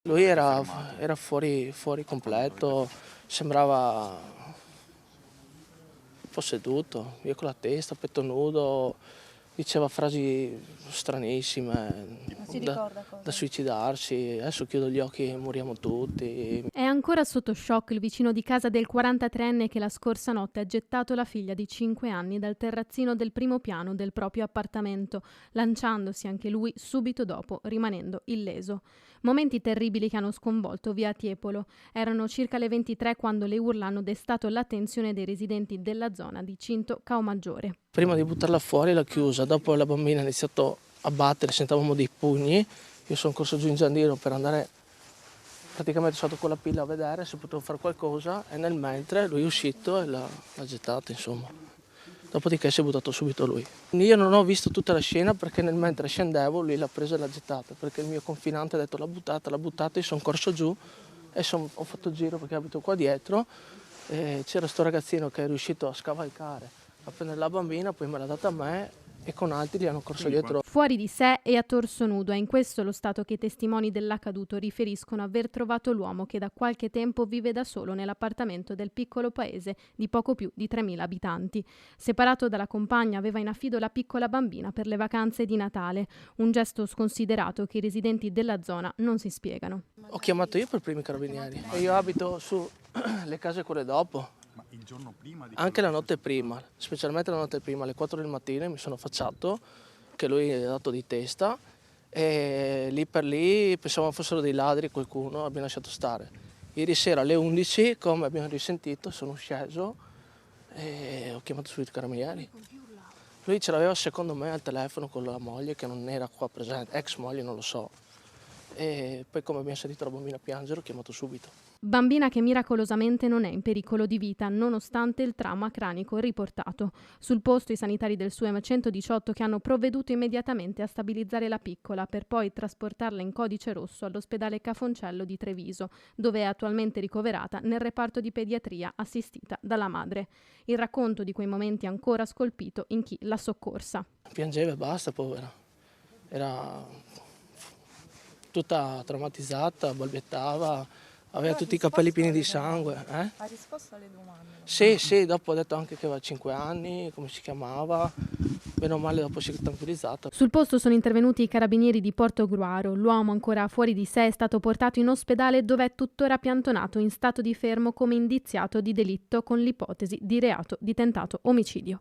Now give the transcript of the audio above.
Lui era fuori completo, sembrava posseduto, io con la testa, petto nudo, diceva frasi stranissime, Non si ricorda da cosa. suicidarsi, adesso chiudo gli occhi e moriamo tutti. È ancora sotto shock il vicino di casa del 43enne che la scorsa notte ha gettato la figlia di 5 anni dal terrazzino del primo piano del proprio appartamento, lanciandosi anche lui subito dopo, rimanendo illeso. Momenti terribili che hanno sconvolto via Tiepolo. Erano circa le 23 quando le urla hanno destato l'attenzione dei residenti della zona di Cinto Caomaggiore. Prima di buttarla fuori l'ha chiusa, dopo la bambina ha iniziato a battere, sentavamo dei pugni, io sono corso giù in giardino per andare praticamente sotto quella pila a vedere se potevo fare qualcosa e nel mentre lui è uscito e l'ha gettata, insomma. Dopodiché si è buttato subito lui. Io non ho visto tutta la scena perché nel mentre scendevo lui l'ha presa e l'ha gettata, perché il mio confinante ha detto l'ha buttata, io sono corso giù e ho fatto il giro perché abito qua dietro e c'era sto ragazzino che è riuscito a scavalcare, a prendere la bambina, poi me l'ha data a me e con altri gli hanno corso dietro. Fuori di sé e a torso nudo, è in questo lo stato che i testimoni dell'accaduto riferiscono aver trovato l'uomo che da qualche tempo vive da solo nell'appartamento del piccolo paese di poco più di 3.000 abitanti. Separato dalla compagna aveva in affido la piccola bambina per le vacanze di Natale, un gesto sconsiderato che i residenti della zona non si spiegano. Ho chiamato io per primi carabinieri e io abito su le case quelle dopo. Ma il giorno prima di Anche la notte prima, specialmente la notte prima, alle 4 del mattino mi sono affacciato che lui è dato di testa e lì per lì pensavamo fossero dei ladri, qualcuno, abbiamo lasciato stare. Ieri sera alle 11, come abbiamo risentito, sono sceso e ho chiamato subito i carabinieri. Lui ce l'aveva secondo me al telefono con la moglie che non era qua presente, ex moglie non lo so. E poi come abbiamo sentito la bambina piangere ho chiamato subito. Bambina che miracolosamente non è in pericolo di vita nonostante il trauma cranico riportato. Sul posto i sanitari del SUEM 118 che hanno provveduto immediatamente a stabilizzare la piccola per poi trasportarla in codice rosso all'ospedale Cafoncello di Treviso, dove è attualmente ricoverata nel reparto di pediatria assistita dalla madre. Il racconto di quei momenti ancora scolpito in chi l'ha soccorsa. Piangeva e basta, povera. Era tutta traumatizzata, balbettava, aveva tutti i capelli pieni di sangue. Ha risposto alle domande. Sì, dopo ha detto anche che aveva 5 anni, come si chiamava, bene o male dopo si è tranquillizzata. Sul posto sono intervenuti i carabinieri di Portogruaro. L'uomo, ancora fuori di sé, è stato portato in ospedale dove è tuttora piantonato in stato di fermo come indiziato di delitto con l'ipotesi di reato di tentato omicidio.